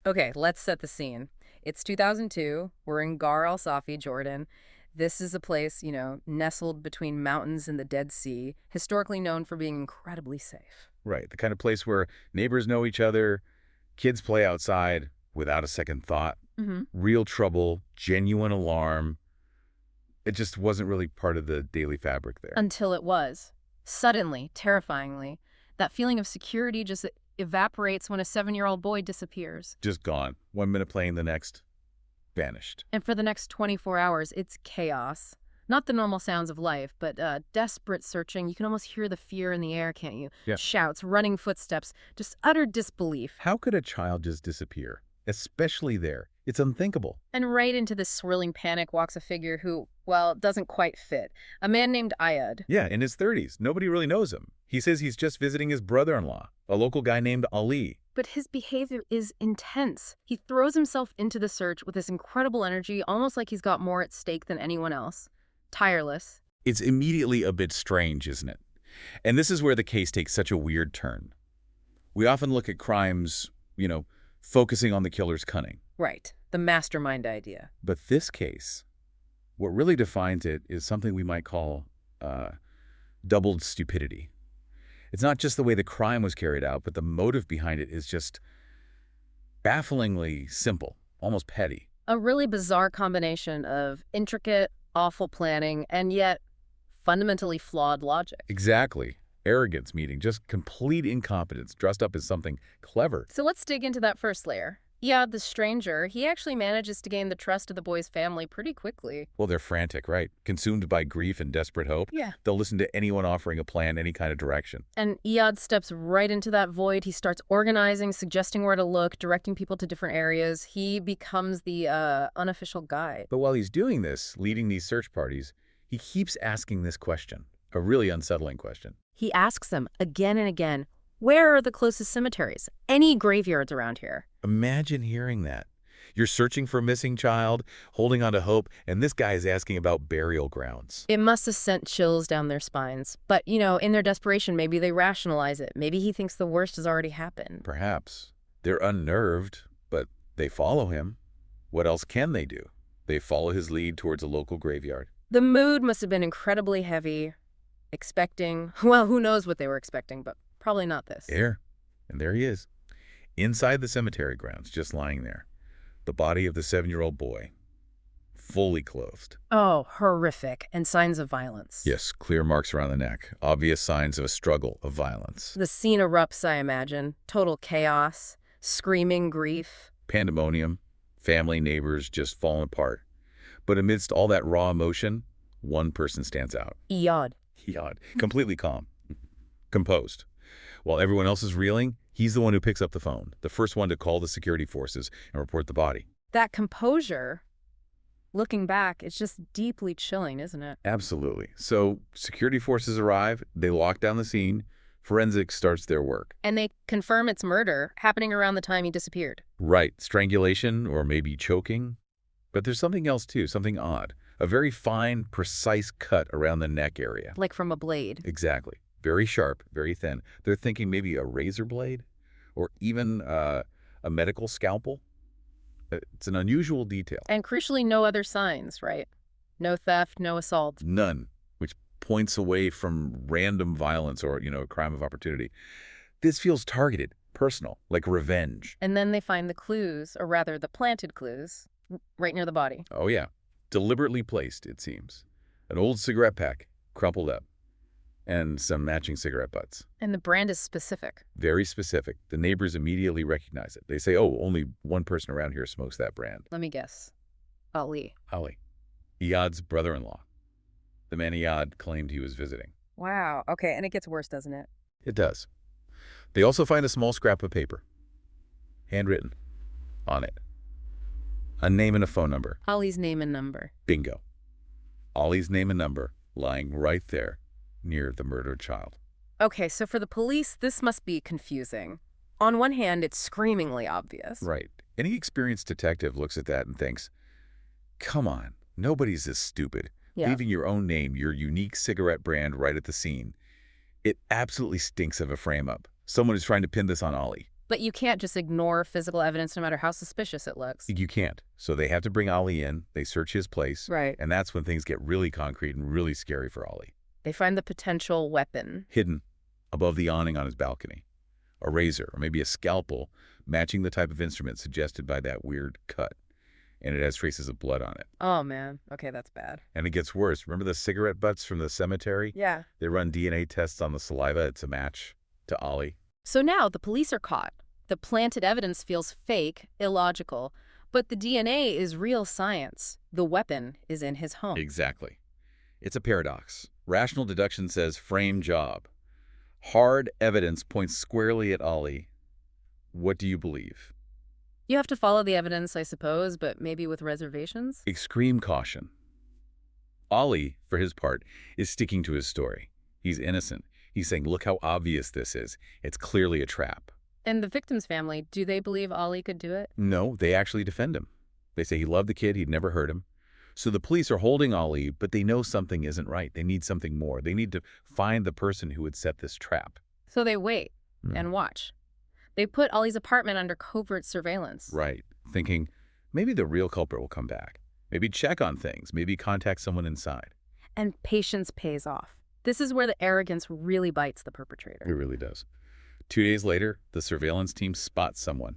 Okay, let's set the scene. It's 2002. We're in Gar El Safi, Jordan. This is a place, nestled between mountains and the Dead Sea, historically known for being incredibly safe. Right, the kind of place where neighbors know each other, kids play outside without a second thought. Hmm. Real trouble, genuine alarm. It just wasn't really part of the daily fabric there. Until it was. Suddenly, terrifyingly, that feeling of security just evaporates when a 7-year-old boy disappears. Just gone. 1 minute playing, the next vanished. And for the next 24 hours, it's chaos. Not the normal sounds of life, but desperate searching. You can almost hear the fear in the air, can't you? Yeah. Shouts, running footsteps, just utter disbelief. How could a child just disappear? Especially there. It's unthinkable. And right into this swirling panic walks a figure who, well, doesn't quite fit. A man named Iyad. Yeah, in his 30s. Nobody really knows him. He says he's just visiting his brother-in-law, a local guy named Ali. But his behavior is intense. He throws himself into the search with this incredible energy, almost like he's got more at stake than anyone else. Tireless. It's immediately a bit strange, isn't it? And this is where the case takes such a weird turn. We often look at crimes, focusing on the killer's cunning. Right. The mastermind idea. But this case, what really defines it is something we might call doubled stupidity. It's not just the way the crime was carried out, but the motive behind it is just bafflingly simple, almost petty. A really bizarre combination of intricate, awful planning and yet fundamentally flawed logic. Exactly. Arrogance meeting just complete incompetence dressed up as something clever. So let's dig into that first layer. Iyad, the stranger, he actually manages to gain the trust of the boy's family pretty quickly. Well, they're frantic, right? Consumed by grief and desperate hope. Yeah. They'll listen to anyone offering a plan, any kind of direction. And Iyad steps right into that void. He starts organizing, suggesting where to look, directing people to different areas. He becomes the unofficial guide. But while he's doing this, leading these search parties, he keeps asking this question, a really unsettling question. He asks them again and again, where are the closest cemeteries? Any graveyards around here? Imagine hearing that. You're searching for a missing child, holding on to hope, and this guy is asking about burial grounds. It must have sent chills down their spines. But, in their desperation, maybe they rationalize it. Maybe he thinks the worst has already happened. Perhaps. They're unnerved, but they follow him. What else can they do? They follow his lead towards a local graveyard. The mood must have been incredibly heavy, expecting, well, who knows what they were expecting, but probably not this. And there he is. Inside the cemetery grounds, just lying there. The body of the 7-year-old boy, fully clothed. Oh, horrific. And signs of violence. Yes, clear marks around the neck. Obvious signs of a struggle, of violence. The scene erupts, I imagine. Total chaos, screaming grief. Pandemonium, family, neighbors just falling apart. But amidst all that raw emotion, one person stands out. Iyad. Iyad, completely calm, composed. While everyone else is reeling, he's the one who picks up the phone, the first one to call the security forces and report the body. That composure, looking back, it's just deeply chilling, isn't it? Absolutely. So security forces arrive, they lock down the scene, forensics starts their work. And they confirm it's murder, happening around the time he disappeared. Right, strangulation or maybe choking. But there's something else too, something odd. A very fine, precise cut around the neck area. Like from a blade. Exactly. Very sharp, very thin. They're thinking maybe a razor blade or even a medical scalpel. It's an unusual detail. And crucially, no other signs, right? No theft, no assault. None, which points away from random violence or, a crime of opportunity. This feels targeted, personal, like revenge. And then they find the clues, or rather the planted clues, right near the body. Oh, yeah. Deliberately placed, it seems. An old cigarette pack, crumpled up. And some matching cigarette butts. And the brand is specific. Very specific. The neighbors immediately recognize it. They say, oh, only one person around here smokes that brand. Let me guess. Ali. Ali. Iyad's brother-in-law. The man Iyad claimed he was visiting. Wow. Okay, and it gets worse, doesn't it? It does. They also find a small scrap of paper. Handwritten. On it. A name and a phone number. Ali's name and number. Bingo. Ali's name and number lying right there near the murdered child. Okay, so for the police, this must be confusing. On one hand, it's screamingly obvious. Right. Any experienced detective looks at that and thinks, come on, nobody's this stupid. Yeah. Leaving your own name, your unique cigarette brand right at the scene. It absolutely stinks of a frame-up. Someone is trying to pin this on Ali. But you can't just ignore physical evidence no matter how suspicious it looks. You can't. So they have to bring Ollie in. They search his place. Right. And that's when things get really concrete and really scary for Ollie. They find the potential weapon. Hidden above the awning on his balcony. A razor, or maybe a scalpel, matching the type of instrument suggested by that weird cut. And it has traces of blood on it. Oh, man. Okay, that's bad. And it gets worse. Remember the cigarette butts from the cemetery? Yeah. They run DNA tests on the saliva. It's a match to Ollie. So now the police are caught. The planted evidence feels fake, illogical, but the DNA is real science. The weapon is in his home. Exactly. It's a paradox. Rational deduction says frame job. Hard evidence points squarely at Ollie. What do you believe? You have to follow the evidence, I suppose, but maybe with reservations? Extreme caution. Ollie, for his part, is sticking to his story. He's innocent. He's saying, look how obvious this is. It's clearly a trap. And the victim's family, do they believe Ollie could do it? No, they actually defend him. They say he loved the kid, he'd never hurt him. So the police are holding Ollie, but they know something isn't right. They need something more. They need to find the person who would set this trap. So they wait and watch. They put Ollie's apartment under covert surveillance. Right. Thinking, maybe the real culprit will come back. Maybe check on things. Maybe contact someone inside. And patience pays off. This is where the arrogance really bites the perpetrator. It really does. 2 days later, the surveillance team spots someone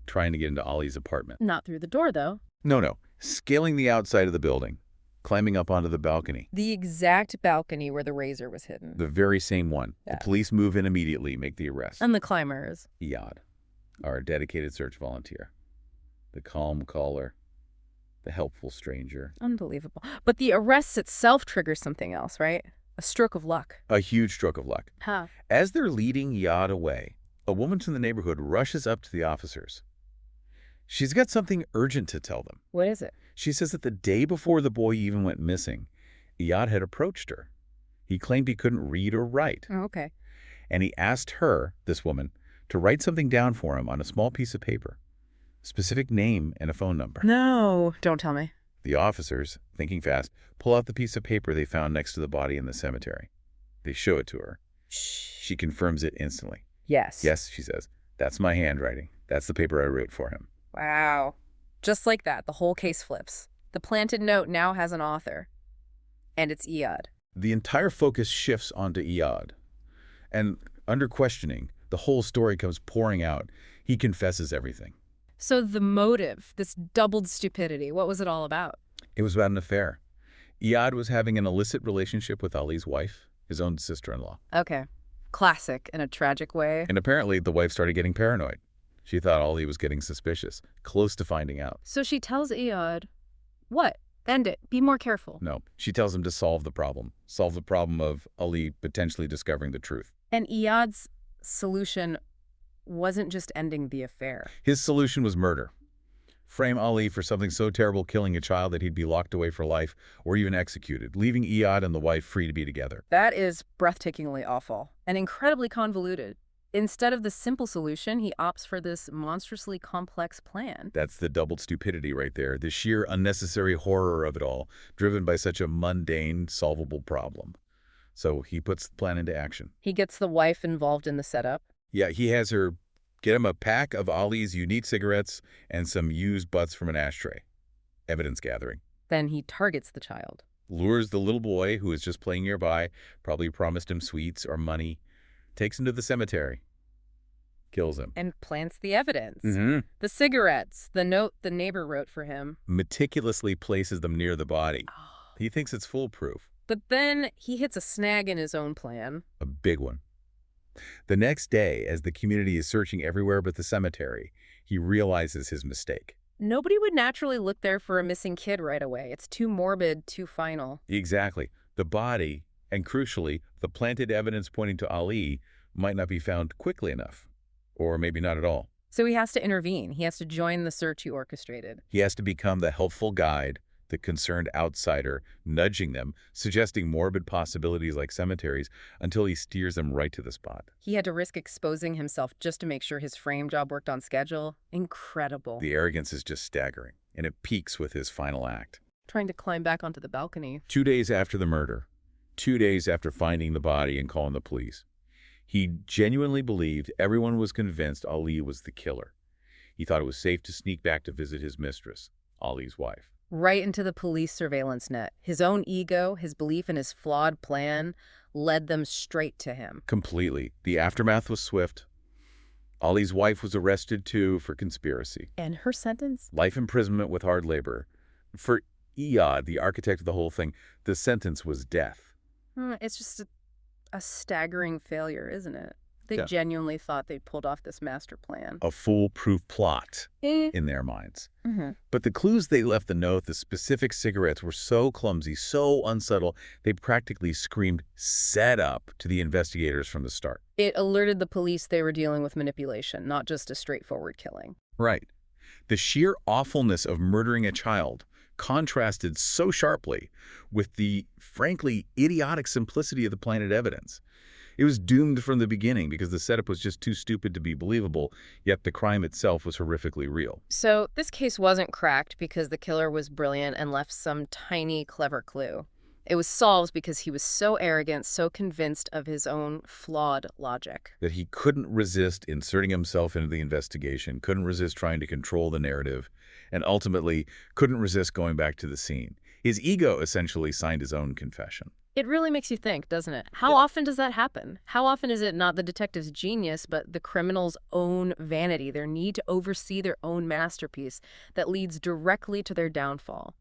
trying to get into Ollie's apartment. Not through the door, though. No. Scaling the outside of the building, climbing up onto the balcony. The exact balcony where the razor was hidden. The very same one. Yeah. The police move in immediately, make the arrest. And the climbers. Iyad, our dedicated search volunteer. The calm caller. The helpful stranger. Unbelievable. But the arrest itself triggers something else, right? A stroke of luck. A huge stroke of luck. Huh. As they're leading Iyad away, a woman from the neighborhood rushes up to the officers. She's got something urgent to tell them. What is it? She says that the day before the boy even went missing, Iyad had approached her. He claimed he couldn't read or write. Oh, okay. And he asked her, this woman, to write something down for him on a small piece of paper. A specific name and a phone number. No. Don't tell me. The officers, thinking fast, pull out the piece of paper they found next to the body in the cemetery. They show it to her. Shh. She confirms it instantly. Yes. Yes, she says, that's my handwriting. That's the paper I wrote for him. Wow. Just like that, the whole case flips. The planted note now has an author. And it's Iyad. The entire focus shifts onto Iyad. And under questioning, the whole story comes pouring out. He confesses everything. So the motive, this doubled stupidity, what was it all about? It was about an affair. Iyad was having an illicit relationship with Ali's wife, his own sister-in-law. Okay. Classic in a tragic way. And apparently the wife started getting paranoid. She thought Ali was getting suspicious, close to finding out. So she tells Iyad, what? End it. Be more careful. No, she tells him to solve the problem of Ali potentially discovering the truth. And Iyad's solution wasn't just ending the affair. His solution was murder. Frame Ali for something so terrible, killing a child, that he'd be locked away for life or even executed, leaving Iyad and the wife free to be together. That is breathtakingly awful and incredibly convoluted. Instead of the simple solution, he opts for this monstrously complex plan. That's the doubled stupidity right there, the sheer unnecessary horror of it all, driven by such a mundane, solvable problem. So he puts the plan into action. He gets the wife involved in the setup. Yeah, he has her get him a pack of Ali's unique cigarettes and some used butts from an ashtray. Evidence gathering. Then he targets the child. Lures the little boy, who is just playing nearby, probably promised him sweets or money, takes him to the cemetery, kills him. And plants the evidence. Mm-hmm. The cigarettes, the note the neighbor wrote for him. Meticulously places them near the body. Oh. He thinks it's foolproof. But then he hits a snag in his own plan. A big one. The next day, as the community is searching everywhere but the cemetery, he realizes his mistake. Nobody would naturally look there for a missing kid right away. It's too morbid, too final. Exactly. The body, and crucially, the planted evidence pointing to Ali, might not be found quickly enough. Or maybe not at all. So he has to intervene. He has to join the search he orchestrated. He has to become the helpful guide, the concerned outsider, nudging them, suggesting morbid possibilities like cemeteries, until he steers them right to the spot. He had to risk exposing himself just to make sure his frame job worked on schedule. Incredible. The arrogance is just staggering, and it peaks with his final act. Trying to climb back onto the balcony. 2 days after the murder, 2 days after finding the body and calling the police, He genuinely believed everyone was convinced Ali was the killer. He thought it was safe to sneak back to visit his mistress, Ali's wife. Right into the police surveillance net. His own ego, his belief in his flawed plan, led them straight to him. Completely. The aftermath was swift. Ali's wife was arrested, too, for conspiracy. And her sentence? Life imprisonment with hard labor. For Iyad, the architect of the whole thing, the sentence was death. It's just a staggering failure, isn't it? They Yeah. genuinely thought they pulled off this master plan. A foolproof plot Eh. in their minds. Mm-hmm. But the clues they left the note, the specific cigarettes, were so clumsy, so unsubtle, they practically screamed "set up" to the investigators from the start. It alerted the police they were dealing with manipulation, not just a straightforward killing. Right. The sheer awfulness of murdering a child contrasted so sharply with the, frankly, idiotic simplicity of the planted evidence. It was doomed from the beginning because the setup was just too stupid to be believable, yet the crime itself was horrifically real. So this case wasn't cracked because the killer was brilliant and left some tiny, clever clue. It was solved because he was so arrogant, so convinced of his own flawed logic. That he couldn't resist inserting himself into the investigation, couldn't resist trying to control the narrative, and ultimately couldn't resist going back to the scene. His ego essentially signed his own confession. It really makes you think, doesn't it? How often does that happen? How often is it not the detective's genius, but the criminal's own vanity, their need to oversee their own masterpiece, that leads directly to their downfall?